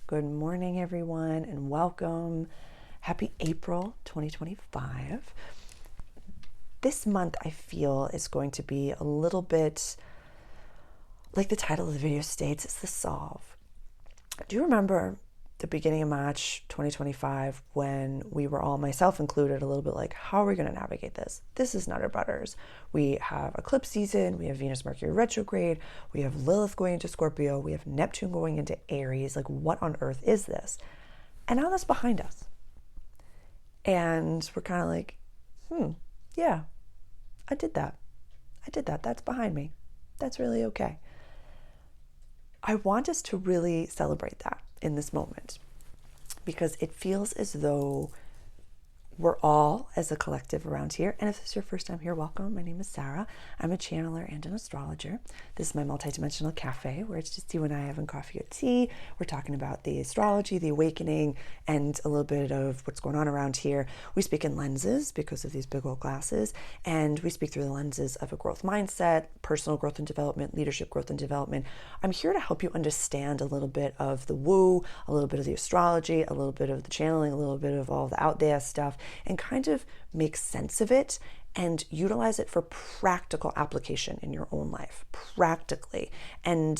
Good morning, everyone, and welcome. Happy April 2025. This month, I feel, is going to be a little bit like the title of the video states, it's the solve. Do you remember the beginning of March 2025 when we were all, myself included, a little bit like, how are we going to navigate this? This is nutter butters. We have eclipse season, we have Venus Mercury retrograde, we have Lilith going into Scorpio, we have Neptune going into Aries. Like, what on earth is this? And now that's behind us. And we're kind of like, yeah, I did that. That's behind me. That's really okay. I want us to really celebrate that in this moment because it feels as though we're all as a collective around here. And if this is your first time here, welcome. My name is Sarah. I'm a channeler and an astrologer. This is my Multidimensional Caffè, where it's just you and I having coffee or tea. We're talking about the astrology, the awakening, and a little bit of what's going on around here. We speak in lenses because of these big old glasses, and we speak through the lenses of a growth mindset, personal growth and development, leadership growth and development. I'm here to help you understand a little bit of the woo, a little bit of the astrology, a little bit of the channeling, a little bit of all the out there stuff, and kind of make sense of it and utilize it for practical application in your own life, practically. And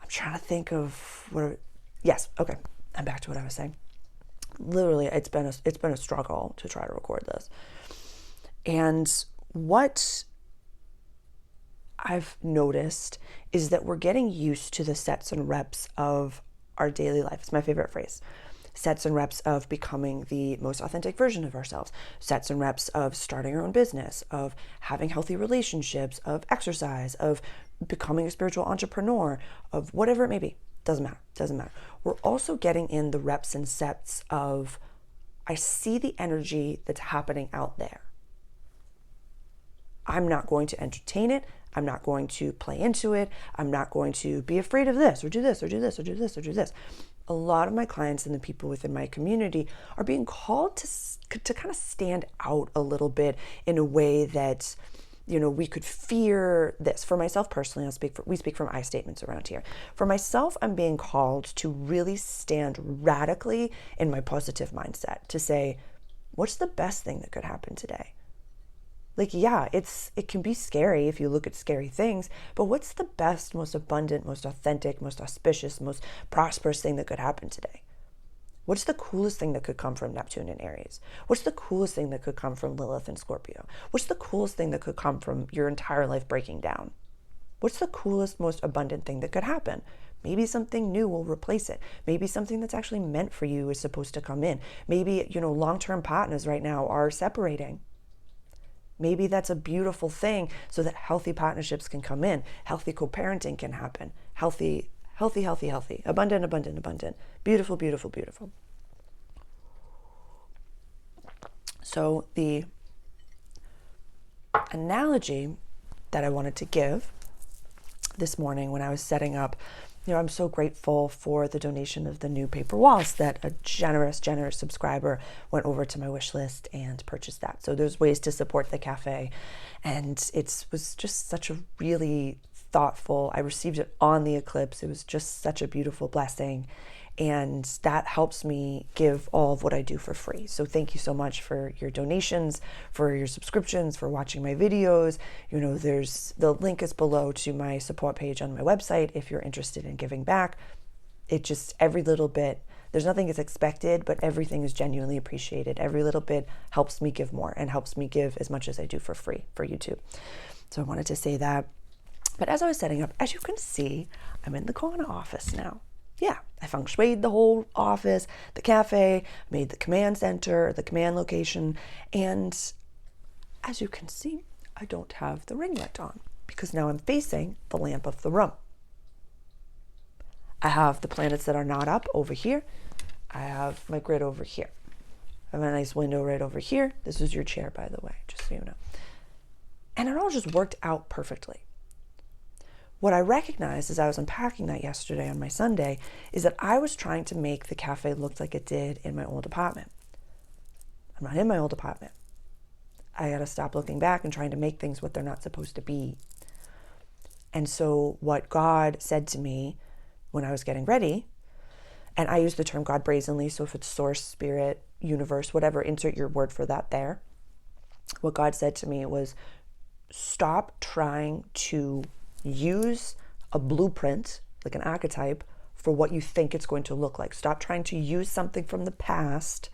I'm trying to think of okay, I'm back to what I was saying. Literally, it's been a struggle to try to record this. And what I've noticed is that we're getting used to the sets and reps of our daily life. It's my favorite phrase. Sets and reps of becoming the most authentic version of ourselves, sets and reps of starting our own business, of having healthy relationships, of exercise, of becoming a spiritual entrepreneur, of whatever it may be. Doesn't matter. We're also getting in the reps and sets of, I see the energy that's happening out there. I'm not going to entertain it. I'm not going to play into it. I'm not going to be afraid of this or do this or do this or do this or do this. A lot of my clients and the people within my community are being called to kind of stand out a little bit in a way that, we could fear this. For myself personally, we speak from I statements around here. For myself, I'm being called to really stand radically in my positive mindset to say, what's the best thing that could happen today? Like, yeah, it can be scary if you look at scary things, but what's the best, most abundant, most authentic, most auspicious, most prosperous thing that could happen today? What's the coolest thing that could come from Neptune and Aries? What's the coolest thing that could come from Lilith and Scorpio? What's the coolest thing that could come from your entire life breaking down? What's the coolest, most abundant thing that could happen? Maybe something new will replace it. Maybe something that's actually meant for you is supposed to come in. Maybe, long-term partners right now are separating. Maybe that's a beautiful thing so that healthy partnerships can come in. Healthy co-parenting can happen. Healthy. Abundant. Beautiful. So the analogy that I wanted to give this morning when I was setting up, I'm so grateful for the donation of the new paper walls that a generous subscriber went over to my wish list and purchased that. So there's ways to support the cafe. And it was just such a really thoughtful, I received it on the eclipse. It was just such a beautiful blessing. And that helps me give all of what I do for free. So thank you so much for your donations, for your subscriptions, for watching my videos. There's the link is below to my support page on my website if you're interested in giving back. It just, every little bit, there's nothing is expected, but everything is genuinely appreciated. Every little bit helps me give more and helps me give as much as I do for free for YouTube. So I wanted to say that. But as I was setting up, as you can see, I'm in the corner office now. Yeah, I feng shuied the whole office, the cafe, made the command center, the command location, and as you can see, I don't have the ring light on because now I'm facing the lamp of the room. I have the planets that are not up over here. I have my grid over here. I have a nice window right over here. This is your chair, by the way, just so you know. And it all just worked out perfectly. What I recognized as I was unpacking that yesterday on my Sunday is that I was trying to make the cafe look like it did in my old apartment. I'm not in my old apartment. I got to stop looking back and trying to make things what they're not supposed to be. And so what God said to me when I was getting ready And I use the term God brazenly. So if it's source, spirit, universe, whatever, insert your word for that there. What God said to me was, stop trying to use a blueprint, like an archetype, for what you think it's going to look like. Stop trying to use something from the past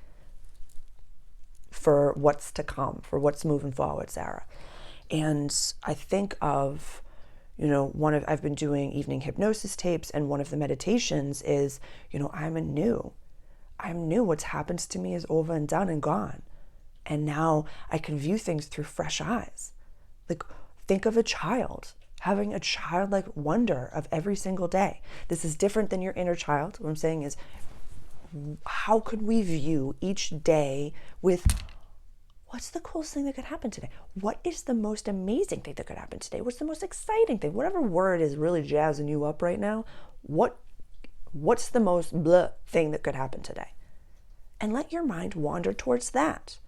for what's to come, for what's moving forward, Sarah. And I think of, I've been doing evening hypnosis tapes, and one of the meditations is, I'm new. What's happened to me is over and done and gone. And now I can view things through fresh eyes. Like, think of a child, having a childlike wonder of every single day. This is different than your inner child. What I'm saying is, how could we view each day with, what's the coolest thing that could happen today? What is the most amazing thing that could happen today? What's the most exciting thing? Whatever word is really jazzing you up right now, what's the most blah thing that could happen today? And let your mind wander towards that.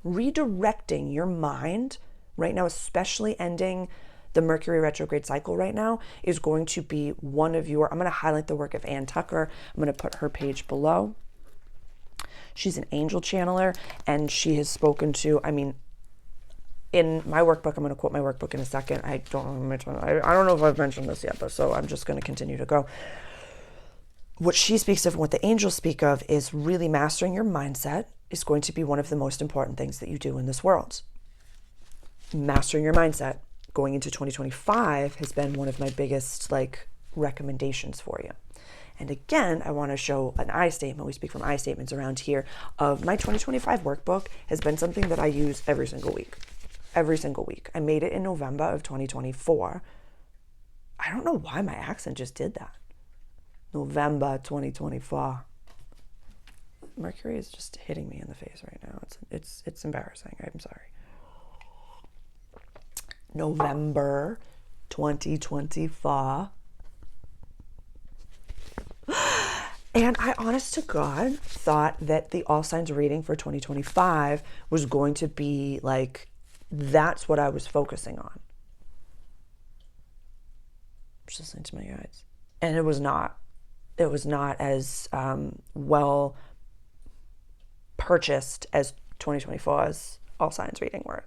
Redirecting your mind right now, especially ending the Mercury retrograde cycle right now, is going to be one of your, I'm going to highlight the work of Ann Tucker. I'm going to put her page below. She's an angel channeler, and she has spoken to, in my workbook, I'm going to quote my workbook in a second. I don't know if I've mentioned this yet, but so I'm just going to continue to go. What she speaks of and what the angels speak of is really mastering your mindset is going to be one of the most important things that you do in this world. Mastering your mindset going into 2025 has been one of my biggest recommendations for you. And again, I want to show an I statement. We speak from I statements around here of my 2025 workbook has been something that I use every single week. Every single week. I made it in November of 2024. I don't know why my accent just did that. November 2024. Mercury is just hitting me in the face right now. It's embarrassing. I'm sorry. November 2024. And I, honest to God, thought that the all signs reading for 2025 was going to be that's what I was focusing on. Just listening to my guides. And it was not. It was not as well purchased as 2024's all signs reading were.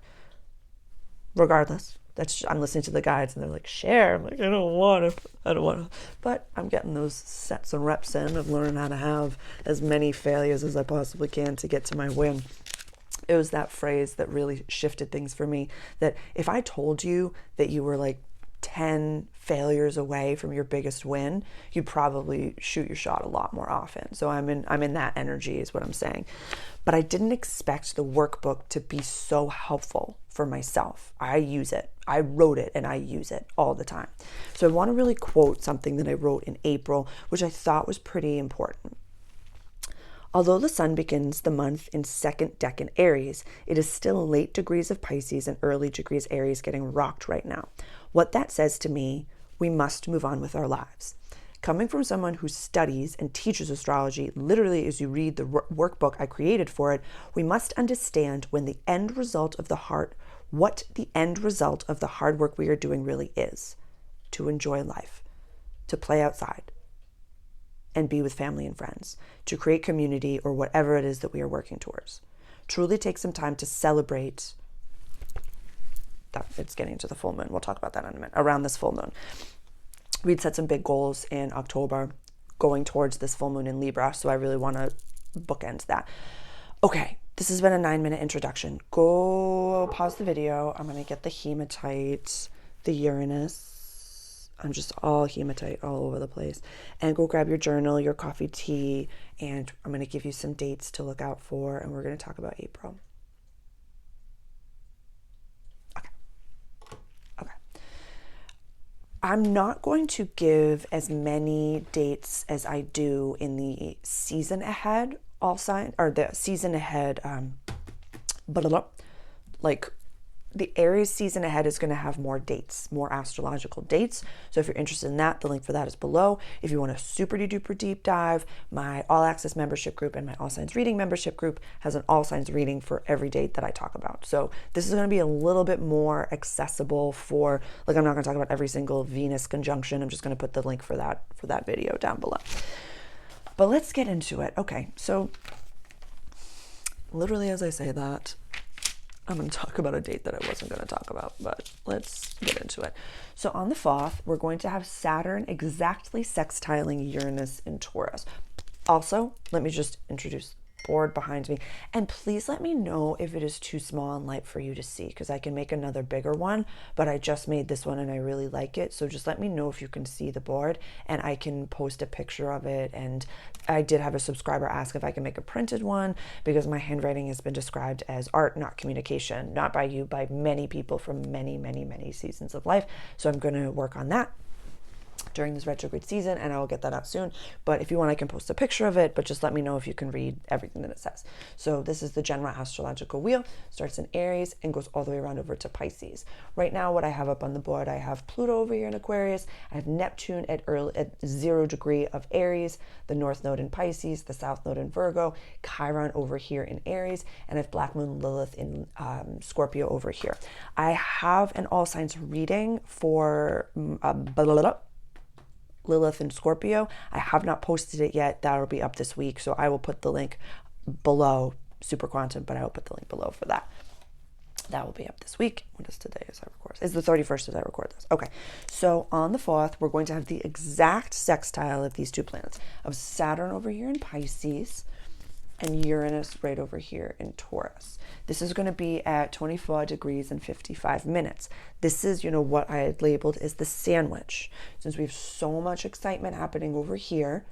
Regardless, I'm listening to the guides and they're like, share. I'm like, I don't want to. But I'm getting those sets and reps in of learning how to have as many failures as I possibly can to get to my win. It was that phrase that really shifted things for me, that if I told you that you were 10 failures away from your biggest win, you'd probably shoot your shot a lot more often. So I'm in that energy is what I'm saying. But I didn't expect the workbook to be so helpful for myself. I use it. I wrote it and I use it all the time. So I want to really quote something that I wrote in April, which I thought was pretty important. Although the sun begins the month in second decan Aries, it is still late degrees of Pisces and early degrees Aries getting rocked right now. What that says to me, we must move on with our lives. Coming from someone who studies and teaches astrology, literally as you read the workbook I created for it, we must understand what the end result of the hard work we are doing really is. To enjoy life, to play outside, and be with family and friends, to create community or whatever it is that we are working towards. Truly take some time to celebrate. It's getting into the full moon. We'll talk about that in a minute. Around this full moon. We'd set some big goals in October going towards this full moon in Libra, so I really want to bookend that. Okay, this has been a 9-minute introduction. Go pause the video. I'm going to get the hematite, the Uranus. I'm just all hematite all over the place. And go grab your journal, your coffee, tea, and I'm going to give you some dates to look out for, and we're going to talk about April. I'm not going to give as many dates as I do in the season ahead, the season ahead, the Aries season ahead is going to have more dates, more astrological dates. So if you're interested in that, the link for that is below. If you want a super duper deep dive, my all access membership group and my all signs reading membership group has an all signs reading for every date that I talk about. So this is going to be a little bit more accessible for, I'm not going to talk about every single Venus conjunction. I'm just going to put the link for that video down below. But let's get into it. Okay, so literally as I say that, I'm going to talk about a date that I wasn't going to talk about, but let's get into it. So on the 4th, we're going to have Saturn exactly sextiling Uranus in Taurus. Also, let me just introduce the board behind me, and please let me know if it is too small and light for you to see, because I can make another bigger one, but I just made this one and I really like it. So just let me know if you can see the board, and I can post a picture of it. And I did have a subscriber ask if I can make a printed one, because my handwriting has been described as art, not communication, not by you, by many people from many, many, many seasons of life. So I'm going to work on that during this retrograde season, and I will get that out soon. But if you want, I can post a picture of it, but just let me know if you can read everything that it says. So this is the general astrological wheel. Starts in Aries and goes all the way around over to Pisces. Right now, what I have up on the board, I have Pluto over here in Aquarius. I have Neptune at 0 degree of Aries, the North Node in Pisces, the South Node in Virgo, Chiron over here in Aries, and I have Black Moon Lilith in Scorpio over here. I have an all signs reading for Lilith and Scorpio. I have not posted it yet. That'll be up this week. So I will put the link below, Super Quantum, but I will put the link below for that. That will be up this week. What is today as I record? It's the 31st as I record this. Okay. So on the 4th, we're going to have the exact sextile of these two planets, of Saturn over here in Pisces and Uranus right over here in Taurus. This is going to be at 24 degrees and 55 minutes. This is, what I had labeled as the sandwich. Since we have so much excitement happening over here,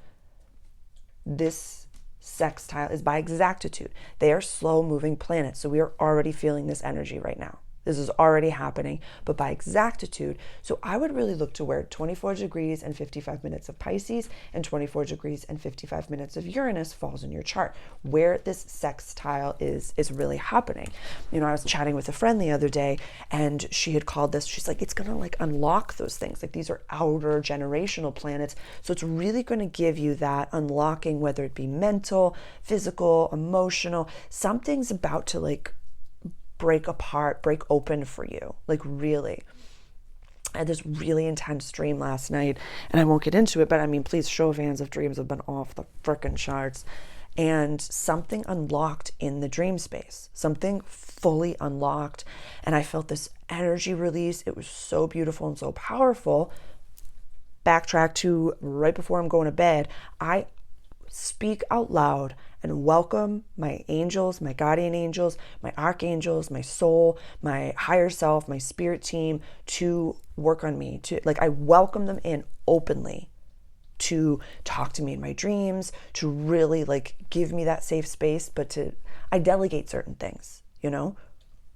this sextile is by exactitude. They are slow moving planets. So we are already feeling this energy right now. This is already happening, but by exactitude. So I would really look to where 24 degrees and 55 minutes of Pisces and 24 degrees and 55 minutes of Uranus falls in your chart, where this sextile is really happening. I was chatting with a friend the other day, and she had called this, she's like, it's going to unlock those things. These are outer generational planets. So it's really going to give you that unlocking, whether it be mental, physical, emotional. Something's about to break apart, break open for you, really. I had this really intense dream last night, and I won't get into it, but please, show of hands if dreams have been off the frickin' charts. And something unlocked in the dream space, something fully unlocked, and I felt this energy release. It was so beautiful and so powerful. Backtrack to right before I'm going to bed, I speak out loud and welcome my angels, my guardian angels, my archangels, my soul, my higher self, my spirit team to work on me. I welcome them in openly to talk to me in my dreams, to really give me that safe space, but I delegate certain things,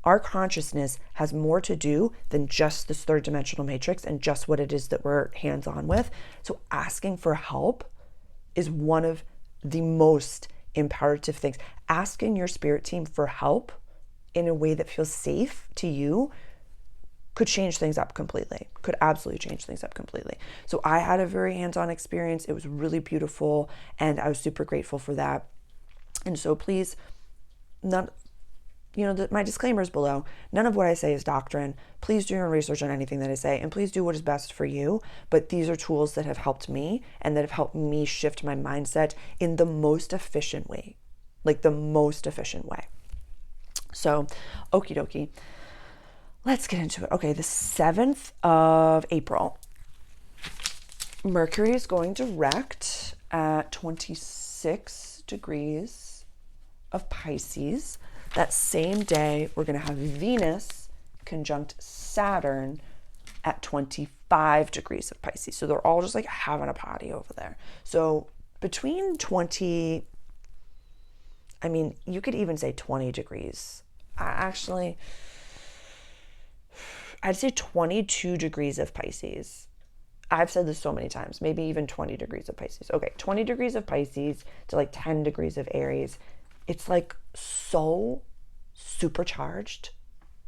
Our consciousness has more to do than just this third dimensional matrix and just what it is that we're hands-on with. So asking for help is one of the most imperative things. Asking your spirit team for help in a way that feels safe to you could change things up completely, could absolutely change things up completely. So I had a very hands-on experience. It was really beautiful, and I was super grateful for that. And so please, my disclaimer is below. None of what I say is doctrine. Please do your research on anything that I say, and please do what is best for you. But these are tools that have helped me and that have helped me shift my mindset in the most efficient way, the most efficient way. So, okie dokie. Let's get into it. Okay, the 7th of April, Mercury is going direct at 26 degrees of Pisces. That same day, we're going to have Venus conjunct Saturn at 25 degrees of Pisces. So they're all just having a party over there. So between 20, you could even say 20 degrees. Actually, I'd say 22 degrees of Pisces. I've said this so many times, maybe even 20 degrees of Pisces. Okay, 20 degrees of Pisces to 10 degrees of Aries. It's so supercharged.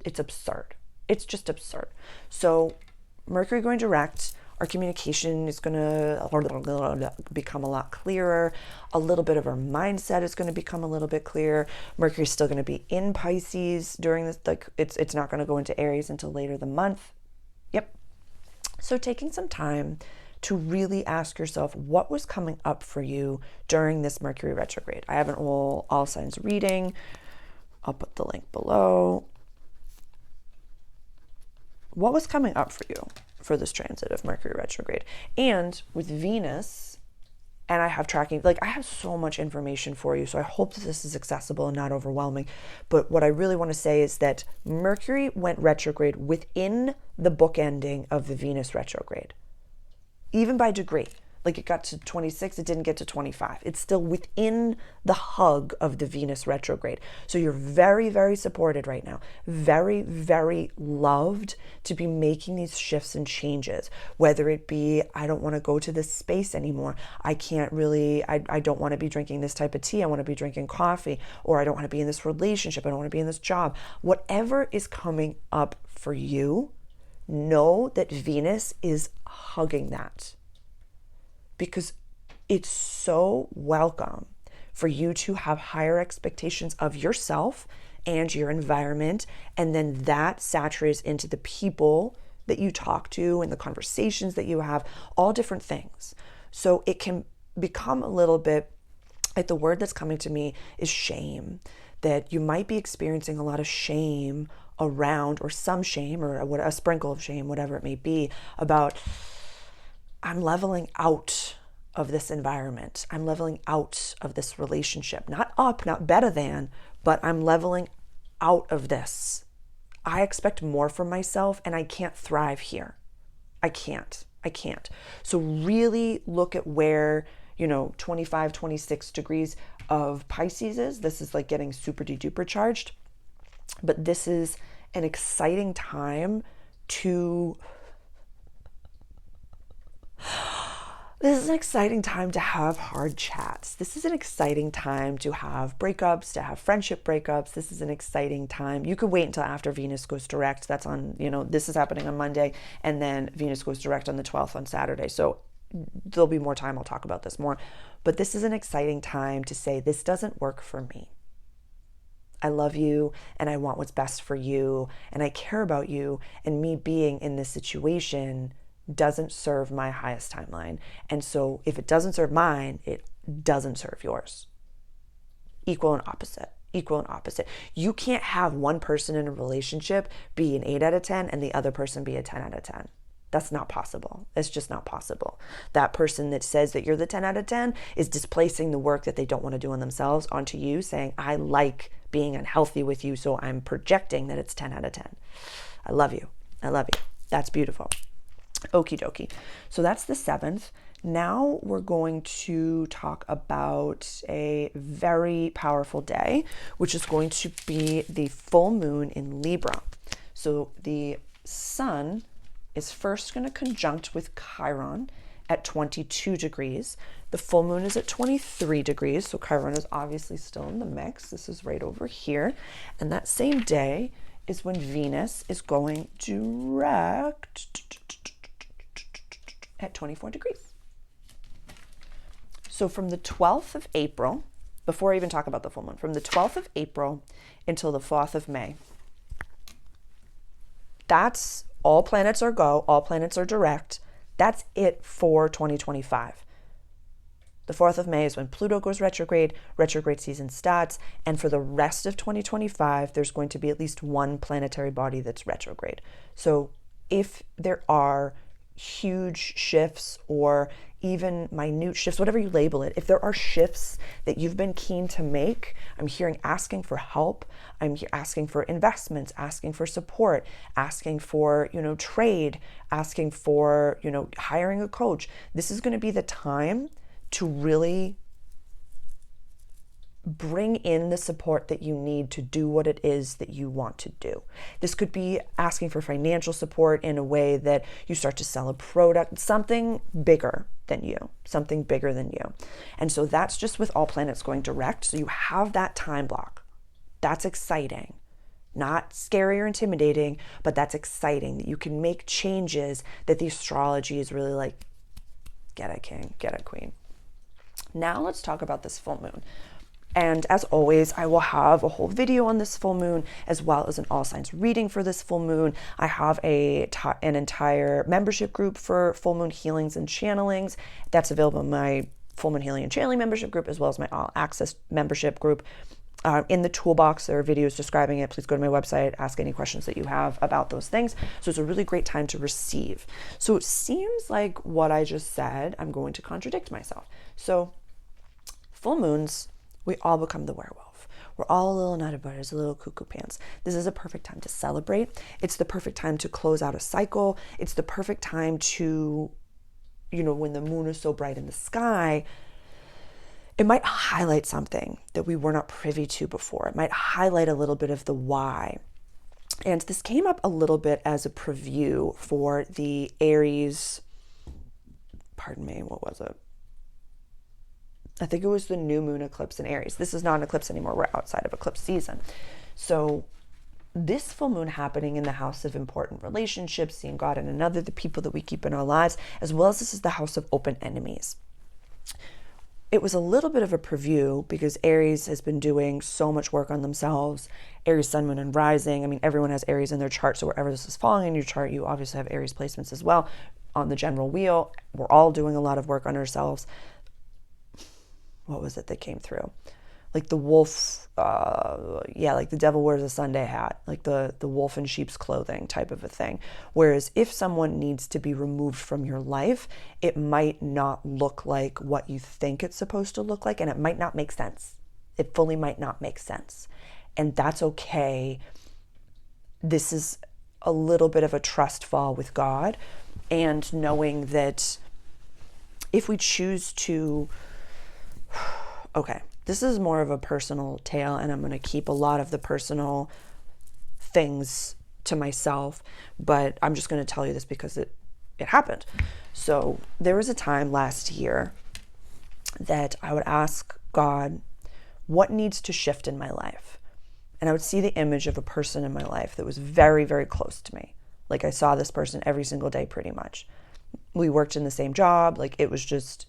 It's absurd. It's just absurd. So Mercury going direct, our communication is going to become a lot clearer. A little bit of our mindset is going to become a little bit clearer. Mercury is still going to be in Pisces during this. It's not going to go into Aries until later the month. Yep. So taking some time to really ask yourself what was coming up for you during this Mercury retrograde. I have an all signs reading. I'll put the link below. What was coming up for you for this transit of Mercury retrograde? And with Venus, and I have tracking, like I have so much information for you, so I hope that this is accessible and not overwhelming. But what I really want to say is that Mercury went retrograde within the bookending of the Venus retrograde, even by degree. Like it got to 26, it didn't get to 25. It's still within the hug of the Venus retrograde. So you're very, very supported right now. Very, very loved to be making these shifts and changes. Whether it be, I don't want to go to this space anymore. I can't really, I don't want to be drinking this type of tea. I want to be drinking coffee. Or I don't want to be in this relationship. I don't want to be in this job. Whatever is coming up for you, know that Venus is hugging that. Because it's so welcome for you to have higher expectations of yourself and your environment, and then that saturates into the people that you talk to and the conversations that you have, all different things. So it can become a little bit, like the word that's coming to me is shame, that you might be experiencing a lot of shame around, or some shame, or a sprinkle of shame, whatever it may be, about I'm leveling out of this environment. I'm leveling out of this relationship. Not up, not better than, but I'm leveling out of this. I expect more from myself and I can't thrive here. I can't. So really look at where, 25, 26 degrees of Pisces is. This is like getting super duper charged. But this is an exciting time to This is an exciting time to have hard chats. This is an exciting time to have breakups, to have friendship breakups. This is an exciting time. You could wait until after Venus goes direct. That's on, this is happening on Monday, and then Venus goes direct on the 12th on Saturday. So there'll be more time. I'll talk about this more. But this is an exciting time to say, this doesn't work for me. I love you and I want what's best for you and I care about you, and me being in this situation doesn't serve my highest timeline. And so if it doesn't serve mine, it doesn't serve yours. Equal and opposite. You can't have one person in a relationship be an 8 out of 10 and the other person be a 10 out of 10. That's not possible. It's just not possible. That person that says that you're the 10 out of 10 is displacing the work that they don't want to do on themselves onto you, saying, I like being unhealthy with you, so I'm projecting that it's 10 out of 10. I love you. That's beautiful. Okie dokie. So that's the 7th. Now we're going to talk about a very powerful day, which is going to be the full moon in Libra. So the sun is first going to conjunct with Chiron at 22 degrees. The full moon is at 23 degrees. So Chiron is obviously still in the mix. This is right over here. And that same day is when Venus is going direct at 24 degrees. So from the 12th of April, before I even talk about the full moon, from the 12th of April until the 4th of May, that's all planets are go, all planets are direct. That's it for 2025. The 4th of May is when Pluto goes retrograde season starts, and for the rest of 2025, there's going to be at least one planetary body that's retrograde. So if there are huge shifts or even minute shifts, whatever you label it, if there are shifts that you've been keen to make, I'm hearing asking for help, I'm asking for investments, asking for support, asking for, trade, asking for, hiring a coach. This is going to be the time to really bring in the support that you need to do what it is that you want to do. This could be asking for financial support in a way that you start to sell a product, something bigger than you. And so that's just with all planets going direct. So you have that time block. That's exciting. Not scary or intimidating, but that's exciting that you can make changes that the astrology is really like, get it, king, get it, queen. Now let's talk about this full moon. And as always, I will have a whole video on this full moon, as well as an all signs reading for this full moon. I have an entire membership group for full moon healings and channelings. That's available in my full moon healing and channeling membership group, as well as my all access membership group. In the toolbox, there are videos describing it. Please go to my website, ask any questions that you have about those things. So it's a really great time to receive. So it seems like what I just said, I'm going to contradict myself. So full moons, we all become the werewolf. We're all a little nutty butters, a little cuckoo pants. This is a perfect time to celebrate. It's the perfect time to close out a cycle. It's the perfect time to, when the moon is so bright in the sky, it might highlight something that we were not privy to before. It might highlight a little bit of the why. And this came up a little bit as a preview for the Aries, what was it? I think it was the new moon eclipse in Aries. This is not an eclipse anymore. We're outside of eclipse season. So this full moon happening in the house of important relationships, seeing God in another, the people that we keep in our lives, as well as this is the house of open enemies. It was a little bit of a preview because Aries has been doing so much work on themselves. Aries, sun, moon, and rising. I mean, everyone has Aries in their chart. So wherever this is falling in your chart, you obviously have Aries placements as well. On the general wheel, we're all doing a lot of work on ourselves. What was it that came through? Like the wolf, like the devil wears a Sunday hat, like the wolf in sheep's clothing type of a thing. Whereas if someone needs to be removed from your life, it might not look like what you think it's supposed to look like, and it might not make sense. It fully might not make sense. And that's okay. This is a little bit of a trust fall with God, and knowing that if we choose to, okay, this is more of a personal tale, and I'm going to keep a lot of the personal things to myself, but I'm just going to tell you this because it happened. So there was a time last year that I would ask God, what needs to shift in my life? And I would see the image of a person in my life that was very, very close to me. Like I saw this person every single day pretty much. We worked in the same job. Like it was just...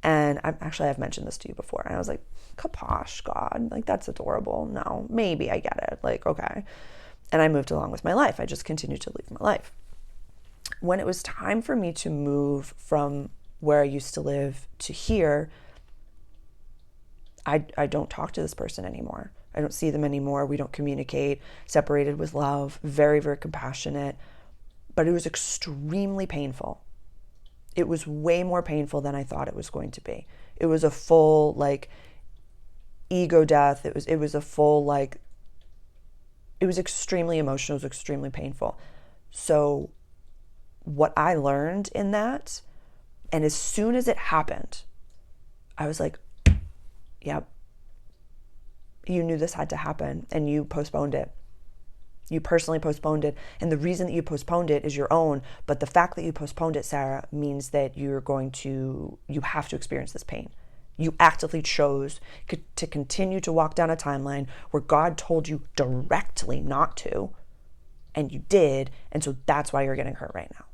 And I've mentioned this to you before. And I was like, kaposh, God, like that's adorable. No, maybe I get it. Like, okay. And I moved along with my life. I just continued to live my life. When it was time for me to move from where I used to live to here, I don't talk to this person anymore. I don't see them anymore. We don't communicate. Separated with love. Very, very compassionate. But it was extremely painful. It was way more painful than I thought it was going to be. It was a full ego death. It was a full it was extremely emotional. It was extremely painful. So what I learned in that, and as soon as it happened, I was like, yep, you knew this had to happen and you postponed it. You personally postponed it. And the reason that you postponed it is your own. But the fact that you postponed it, Sarah, means that you have to experience this pain. You actively chose to continue to walk down a timeline where God told you directly not to. And you did. And so that's why you're getting hurt right now.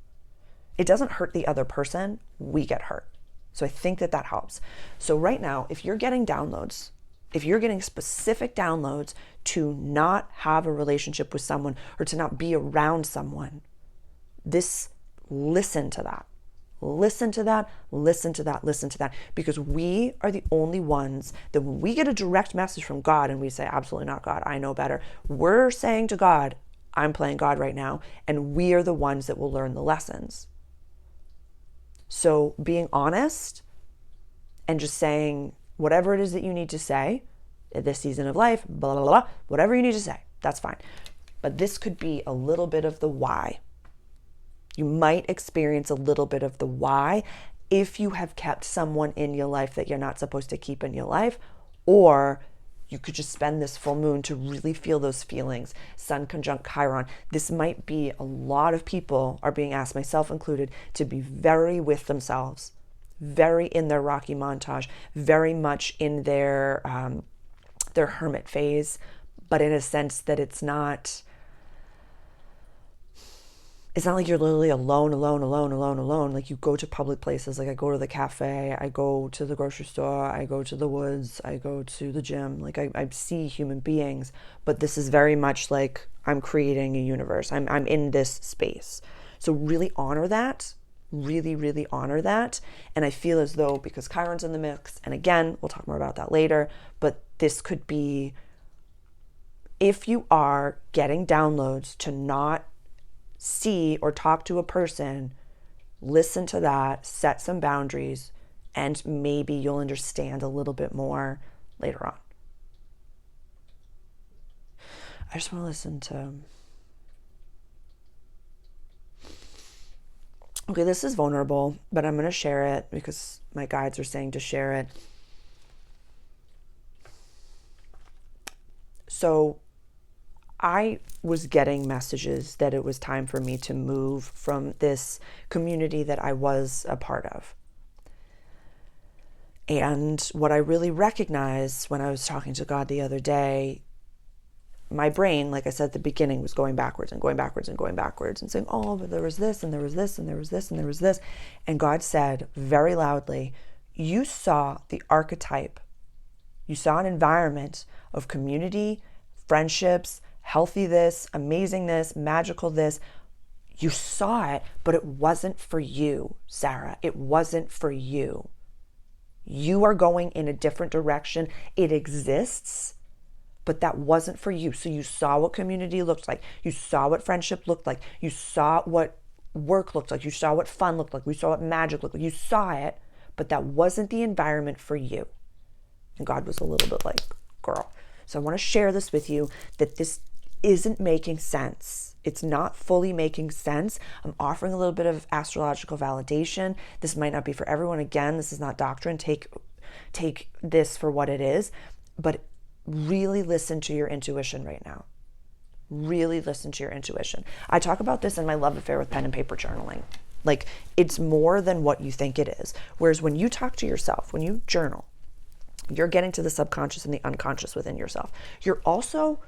It doesn't hurt the other person. We get hurt. So I think that helps. So right now, if you're getting downloads, if you're getting specific downloads to not have a relationship with someone or to not be around someone, listen to that. Listen to that, listen to that, listen to that. Because we are the only ones that when we get a direct message from God and we say, absolutely not, God, I know better. We're saying to God, I'm playing God right now. And we are the ones that will learn the lessons. So being honest and just saying, whatever it is that you need to say at this season of life, blah, blah, blah, whatever you need to say, that's fine. But this could be a little bit of the why. You might experience a little bit of the why if you have kept someone in your life that you're not supposed to keep in your life, or you could just spend this full moon to really feel those feelings. Sun conjunct Chiron. This might be a lot of people are being asked, myself included, to be very with themselves, very in their Rocky montage, very much in their hermit phase, but in a sense that it's not it's not like you're literally alone. Like you go to public places. Like I go to the cafe, I go to the grocery store, I go to the woods, I go to the gym. Like I see human beings, but this is very much like I'm creating a universe. I'm in this space. So really honor that. Really, really honor that. And I feel as though, because Chiron's in the mix, and again, we'll talk more about that later, but this could be, if you are getting downloads to not see or talk to a person, listen to that, set some boundaries, and maybe you'll understand a little bit more later on. I just want to listen to... Okay, this is vulnerable, but I'm going to share it because my guides are saying to share it. So I was getting messages that it was time for me to move from this community that I was a part of. And what I really recognized when I was talking to God the other day, my brain, like I said at the beginning, was going backwards and going backwards and going backwards and saying, oh, but there was this and there was this and there was this and there was this. And God said very loudly, you saw the archetype. You saw an environment of community, friendships, healthy this, amazing this, magical this. You saw it, but it wasn't for you, Sarah. It wasn't for you. You are going in a different direction. It exists, but that wasn't for you. So you saw what community looked like. You saw what friendship looked like. You saw what work looked like. You saw what fun looked like. You saw what magic looked like. You saw it, but that wasn't the environment for you. And God was a little bit like, girl. So I want to share this with you, that this isn't making sense. It's not fully making sense. I'm offering a little bit of astrological validation. This might not be for everyone. Again, this is not doctrine. Take this for what it is, but really listen to your intuition right now. Really listen to your intuition. I talk about this in my love affair with pen and paper journaling. Like, it's more than what you think it is. Whereas when you talk to yourself, when you journal, you're getting to the subconscious and the unconscious within yourself. You're also,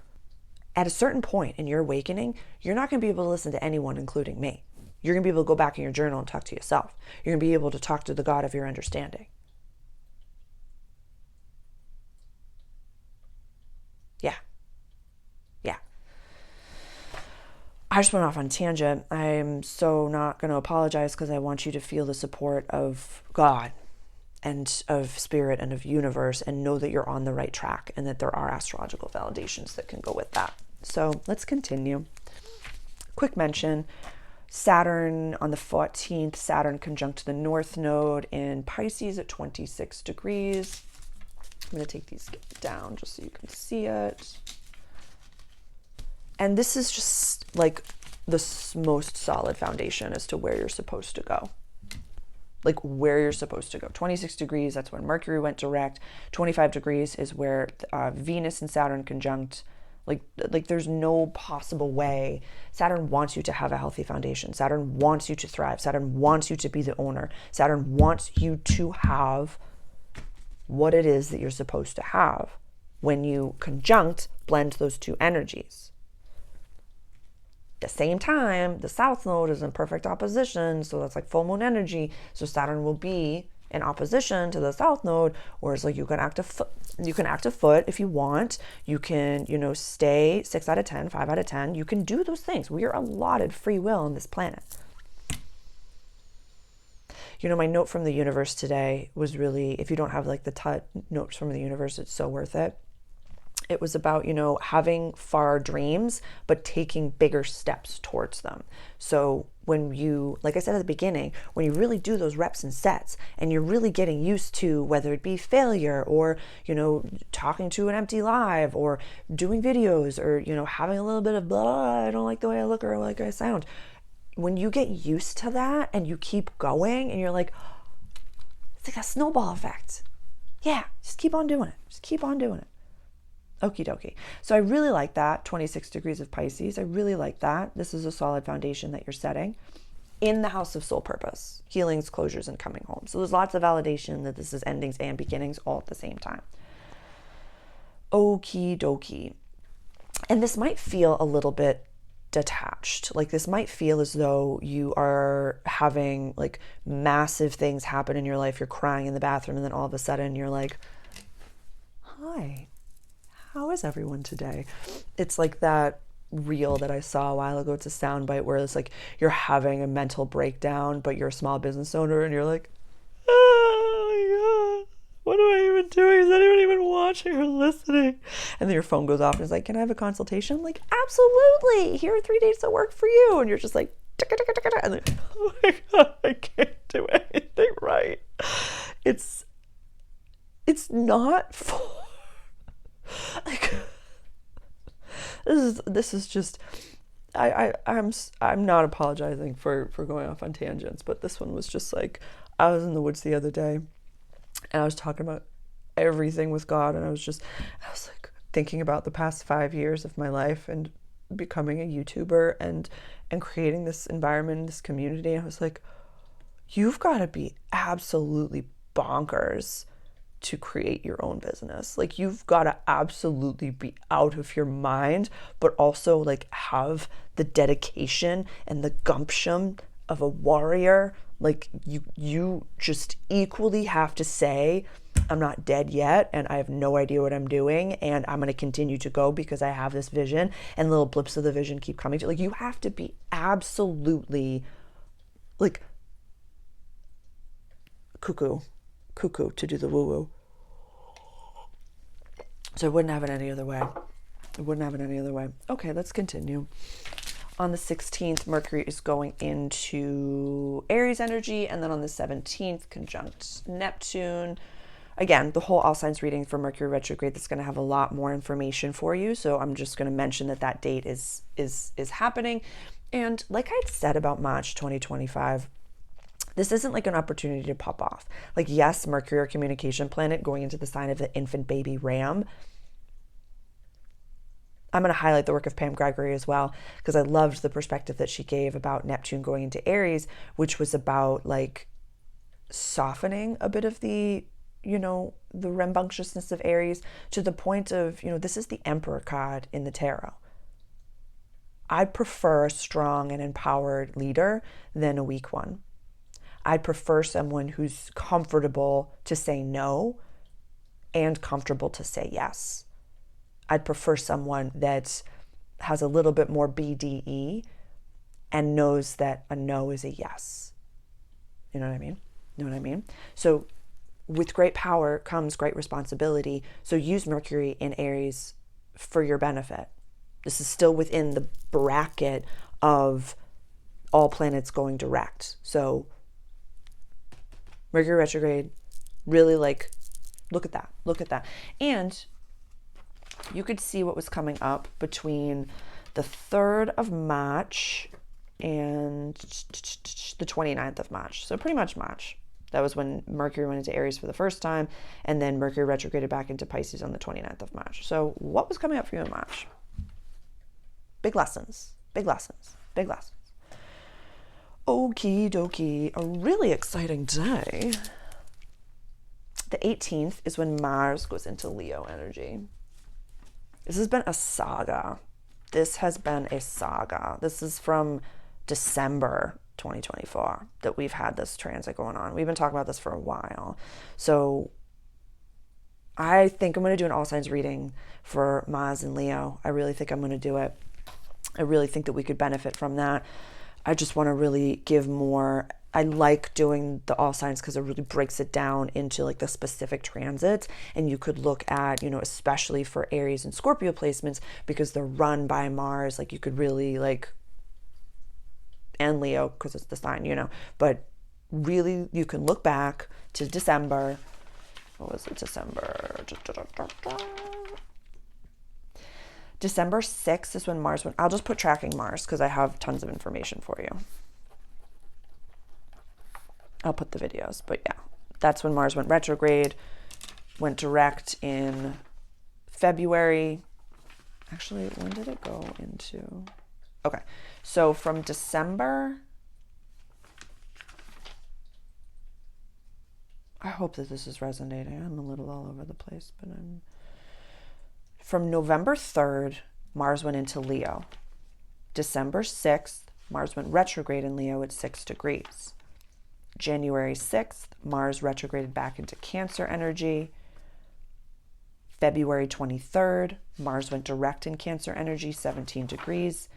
at a certain point in your awakening, you're not going to be able to listen to anyone, including me. You're going to be able to go back in your journal and talk to yourself. You're going to be able to talk to the God of your understanding. Yeah. I just went off on a tangent. I'm so not going to apologize because I want you to feel the support of God and of spirit and of universe, and know that you're on the right track and that there are astrological validations that can go with that. So let's continue. Quick mention, Saturn on the 14th, Saturn conjunct the North Node in Pisces at 26 degrees. I'm going to take these down just so you can see it. And this is just like the most solid foundation as to where you're supposed to go. Like where you're supposed to go. 26 degrees, that's when Mercury went direct. 25 degrees is where Venus and Saturn conjunct. Like there's no possible way. Saturn wants you to have a healthy foundation. Saturn wants you to thrive. Saturn wants you to be the owner. Saturn wants you to have what it is that you're supposed to have when you conjunct, blend those two energies. At the same time, the South Node is in perfect opposition, so that's like full moon energy. So Saturn will be in opposition to the South Node, whereas like you can act a foot if you want. You can, stay 6 out of 10, 5 out of 10. You can do those things. We are allotted free will on this planet. My note from the universe today was really, if you don't have like the notes from the universe, it's so worth it. It was about, having far dreams, but taking bigger steps towards them. So when you, like I said at the beginning, when you really do those reps and sets and you're really getting used to whether it be failure or, talking to an empty live or doing videos or, having a little bit of blah, I don't like the way I look or like I sound. When you get used to that and you keep going and you're like, it's like a snowball effect. Yeah, just keep on doing it. Just keep on doing it. Okie dokie. So I really like that, 26 degrees of Pisces. I really like that. This is a solid foundation that you're setting in the house of soul purpose, healings, closures, and coming home. So there's lots of validation that this is endings and beginnings all at the same time. Okie dokie. And this might feel a little bit detached. Like this might feel as though you are having like massive things happen in your life. You're crying in the bathroom and then all of a sudden you're like, hi, how is everyone today? It's like that reel that I saw a while ago. It's a soundbite where it's like you're having a mental breakdown, but you're a small business owner and you're like, oh my God, what am I even doing? Is anyone even watching or listening? And then your phone goes off and it's like, can I have a consultation? I'm like, absolutely. Here are 3 days that work for you. And you're just like, and then, oh my God, I can't do anything right. It's not for like this is just I'm not apologizing for going off on tangents, but this one was just like, I was in the woods the other day and I was talking about everything with God, and I was like thinking about the past 5 years of my life and becoming a YouTuber and creating this environment, this community. I was like, you've got to be absolutely bonkers to create your own business. Like you've got to absolutely be out of your mind, but also like have the dedication and the gumption of a warrior. Like you just equally have to say, I'm not dead yet and I have no idea what I'm doing and I'm going to continue to go because I have this vision, and little blips of the vision keep coming to. Like you have to be absolutely like cuckoo to do the woo-woo. So I wouldn't have it any other way. Okay, let's continue. On the 16th, Mercury is going into Aries energy, and then on the 17th, conjunct Neptune. Again, the whole all signs reading for Mercury retrograde, that's going to have a lot more information for you. So I'm just going to mention that date is happening. And like I'd said about March 2025, this isn't like an opportunity to pop off. Like, yes, Mercury, our communication planet, going into the sign of the infant baby ram. I'm going to highlight the work of Pam Gregory as well, because I loved the perspective that she gave about Neptune going into Aries, which was about like softening a bit of the, the rambunctiousness of Aries to the point of, this is the Emperor card in the tarot. I'd prefer a strong and empowered leader than a weak one. I'd prefer someone who's comfortable to say no and comfortable to say yes. I'd prefer someone that has a little bit more BDE and knows that a no is a yes. You know what I mean? So with great power comes great responsibility. So use Mercury in Aries for your benefit. This is still within the bracket of all planets going direct. So Mercury retrograde, really like, look at that. And you could see what was coming up between the 3rd of March and the 29th of March. So pretty much March. That was when Mercury went into Aries for the first time, and then Mercury retrograded back into Pisces on the 29th of March. So what was coming up for you in March? Big lessons. Okie dokie, a really exciting day. The 18th is when Mars goes into Leo energy. This has been a saga. This is from December 2024 that we've had this transit going on. We've been talking about this for a while. So I think I'm going to do an all signs reading for Mars and Leo. I really think I'm going to do it. I really think that we could benefit from that. I just want to really give more. I like doing the all signs because it really breaks it down into like the specific transits, and you could look at, especially for Aries and Scorpio placements, because they're run by Mars, like you could really like, and Leo because it's the sign, but really you can look back to December. What was it? December 6th is when Mars went. I'll just put tracking Mars because I have tons of information for you. I'll put the videos, but yeah, that's when Mars went retrograde, went direct in February. Actually, when did it go into? Okay, so from December, I hope that this is resonating. I'm a little all over the place, but from November 3rd, Mars went into Leo. December 6th, Mars went retrograde in Leo at 6 degrees. January 6th, Mars retrograded back into Cancer energy. February 23rd, Mars went direct in Cancer energy, 17 degrees.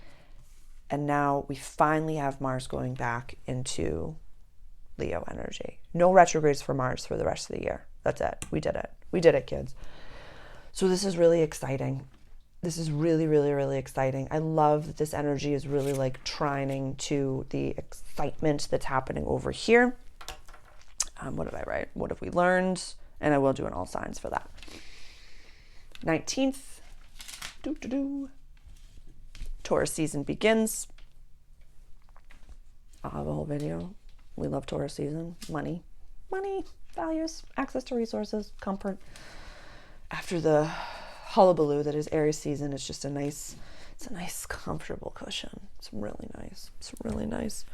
And now we finally have Mars going back into Leo energy. No retrogrades for Mars for the rest of the year. That's it. We did it. We did it, kids. So this is really exciting. This is really, really, really exciting. I love that this energy is really like trining to the excitement that's happening over here. What did I write? What have we learned? And I will do an all signs for that. 19th, Taurus season begins. I'll have a whole video. We love Taurus season. Money, values, access to resources, comfort. After the hullabaloo that is Aries season, it's just a nice comfortable cushion. It's really nice.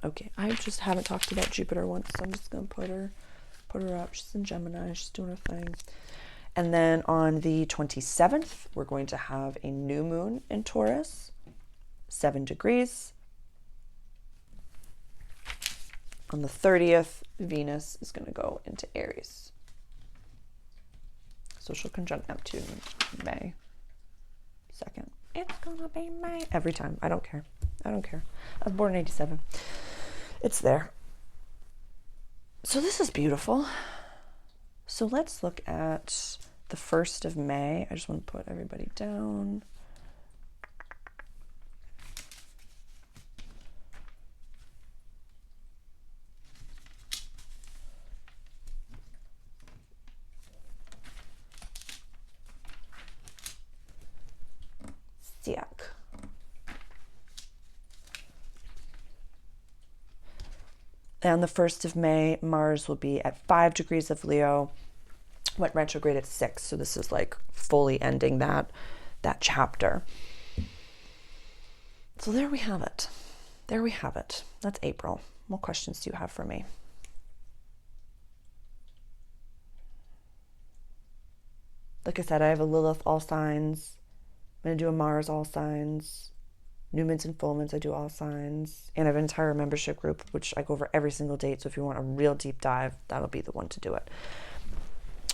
Okay, I just haven't talked about Jupiter once, so I'm just gonna put her up. She's in Gemini, she's doing her thing. And then on the 27th, we're going to have a new moon in Taurus, 7 degrees. On the 30th, Venus is going to go into Aries. So she'll conjunct Neptune May 2nd. It's gonna be May. Every time. I don't care. I was born in 87. It's there. So this is beautiful. So let's look at the 1st of May. I just want to put everybody down. Yuck. On the 1st of May, Mars will be at 5 degrees of Leo, went retrograde at 6. So this is like fully ending that chapter. So there we have it. That's April. What questions do you have for me? Like I said, I have a Lilith all signs. I'm going to do a Mars all signs. New moons and full moons, I do all signs. And I have an entire membership group, which I go over every single date. So if you want a real deep dive, that'll be the one to do it.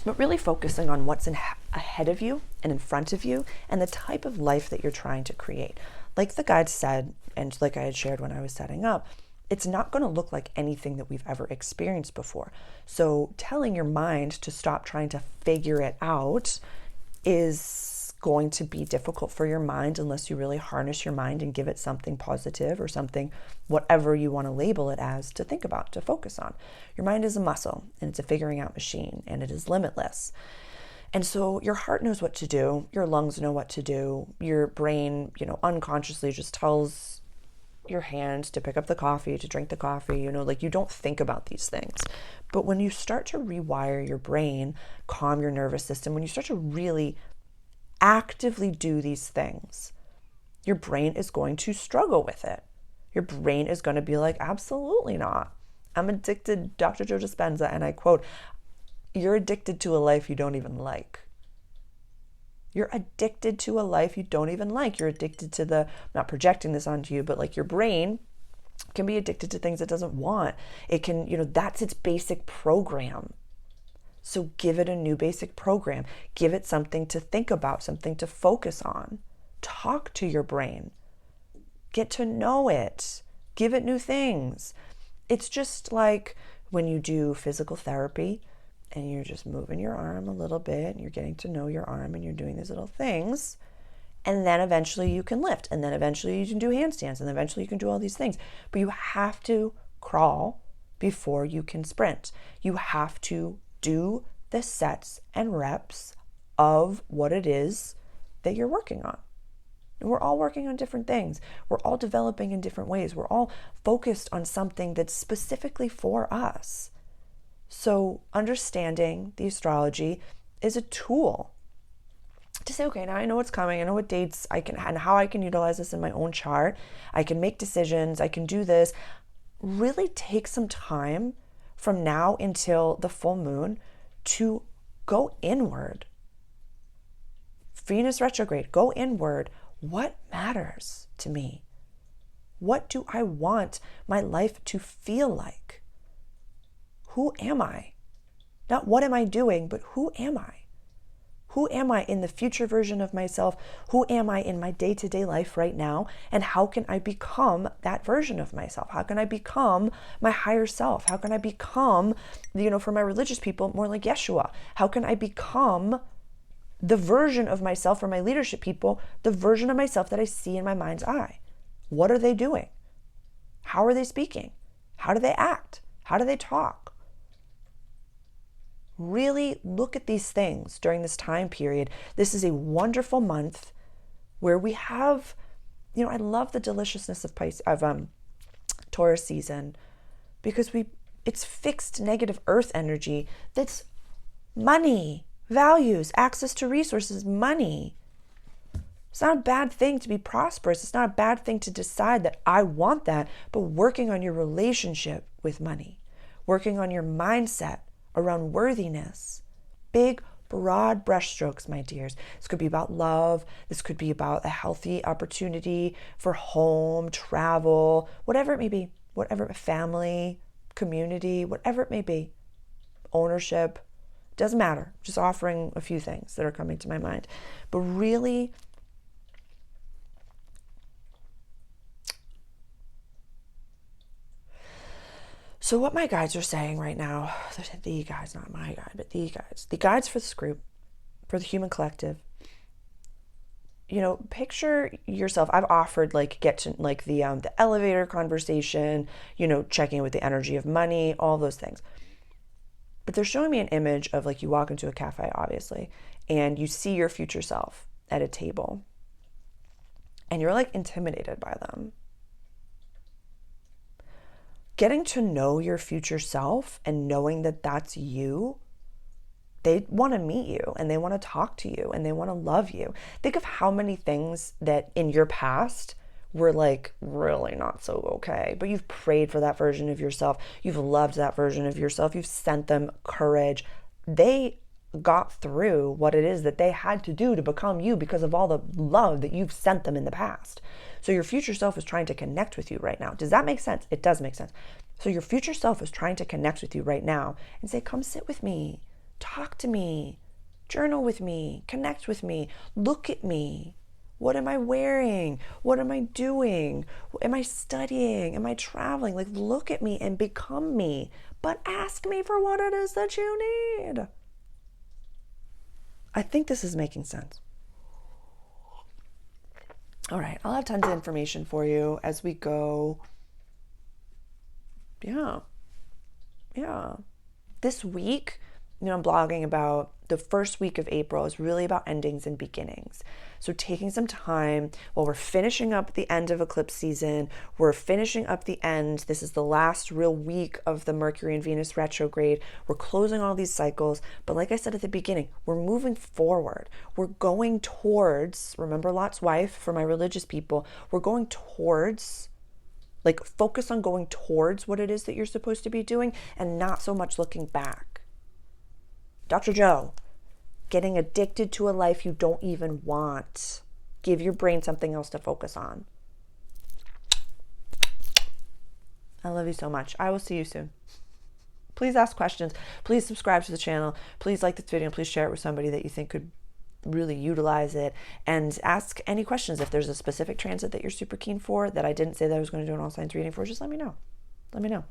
But really focusing on what's ahead of you and in front of you and the type of life that you're trying to create. Like the guide said, and like I had shared when I was setting up, it's not going to look like anything that we've ever experienced before. So telling your mind to stop trying to figure it out is going to be difficult for your mind unless you really harness your mind and give it something positive or something, whatever you want to label it as, to think about, to focus on. Your mind is a muscle and it's a figuring out machine and it is limitless. And so your heart knows what to do, your lungs know what to do, your brain, unconsciously just tells your hand to pick up the coffee, to drink the coffee, like you don't think about these things. But when you start to rewire your brain, calm your nervous system, when you start to really actively do these things, your brain is going to struggle with it. Your brain is going to be like, absolutely not. I'm addicted, Dr. Joe Dispenza, and I quote, you're addicted to a life you don't even like. You're addicted to a life you don't even like. You're addicted to I'm not projecting this onto you, but like your brain can be addicted to things it doesn't want. It can, that's its basic program. So give it a new basic program. Give it something to think about, something to focus on. Talk to your brain. Get to know it. Give it new things. It's just like when you do physical therapy and you're just moving your arm a little bit and you're getting to know your arm and you're doing these little things. And then eventually you can lift. And then eventually you can do handstands. And eventually you can do all these things. But you have to crawl before you can sprint. You have to do the sets and reps of what it is that you're working on. And we're all working on different things. We're all developing in different ways. We're all focused on something that's specifically for us. So understanding the astrology is a tool to say, okay, now I know what's coming. I know what dates I can and how I can utilize this in my own chart. I can make decisions. I can do this. Really take some time from now until the full moon to go inward. Venus retrograde, go inward. What matters to me? What do I want my life to feel like? Who am I? Not what am I doing, but who am I? Who am I in the future version of myself? Who am I in my day-to-day life right now? And how can I become that version of myself? How can I become my higher self? How can I become, for my religious people, more like Yeshua? How can I become the version of myself, for my leadership people, the version of myself that I see in my mind's eye? What are they doing? How are they speaking? How do they act? How do they talk? Really look at these things during this time period. This is a wonderful month where we have, I love the deliciousness of Taurus season, because it's fixed negative earth energy that's money, values, access to resources, money. It's not a bad thing to be prosperous. It's not a bad thing to decide that I want that, but working on your relationship with money, working on your mindset around worthiness. Big, broad brushstrokes, my dears. This could be about love. This could be about a healthy opportunity for home, travel, whatever it may be, whatever, family, community, whatever it may be, ownership, doesn't matter. Just offering a few things that are coming to my mind. But really, so what my guides are saying right now, the guides, not my guide, but the guides for this group, for the human collective, picture yourself. I've offered get to the elevator conversation, checking with the energy of money, all those things. But they're showing me an image of you walk into a cafe, obviously, and you see your future self at a table, and you're intimidated by them. Getting to know your future self and knowing that that's you, they want to meet you and they want to talk to you and they want to love you. Think of how many things that in your past were really not so okay, but you've prayed for that version of yourself. You've loved that version of yourself. You've sent them courage. They got through what it is that they had to do to become you because of all the love that you've sent them in the past. So your future self is trying to connect with you right now. Does that make sense? It does make sense. So your future self is trying to connect with you right now and say, come sit with me, talk to me, journal with me, connect with me, look at me. What am I wearing? What am I doing? Am I studying? Am I traveling? Look at me and become me, but ask me for what it is that you need. I think this is making sense. All right, I'll have tons of information for you as we go. Yeah. This week, I'm blogging about the first week of April is really about endings and beginnings. So taking some time while we're finishing up the end of eclipse season, we're finishing up the end. This is the last real week of the Mercury and Venus retrograde. We're closing all these cycles. But like I said at the beginning, we're moving forward. We're going towards, remember Lot's wife for my religious people, we're going towards, focus on going towards what it is that you're supposed to be doing and not so much looking back. Dr. Joe, getting addicted to a life you don't even want. Give your brain something else to focus on. I love you so much. I will see you soon. Please ask questions. Please subscribe to the channel. Please like this video. Please share it with somebody that you think could really utilize it. And ask any questions. If there's a specific transit that you're super keen for that I didn't say that I was going to do an all signs reading for, just let me know. Let me know.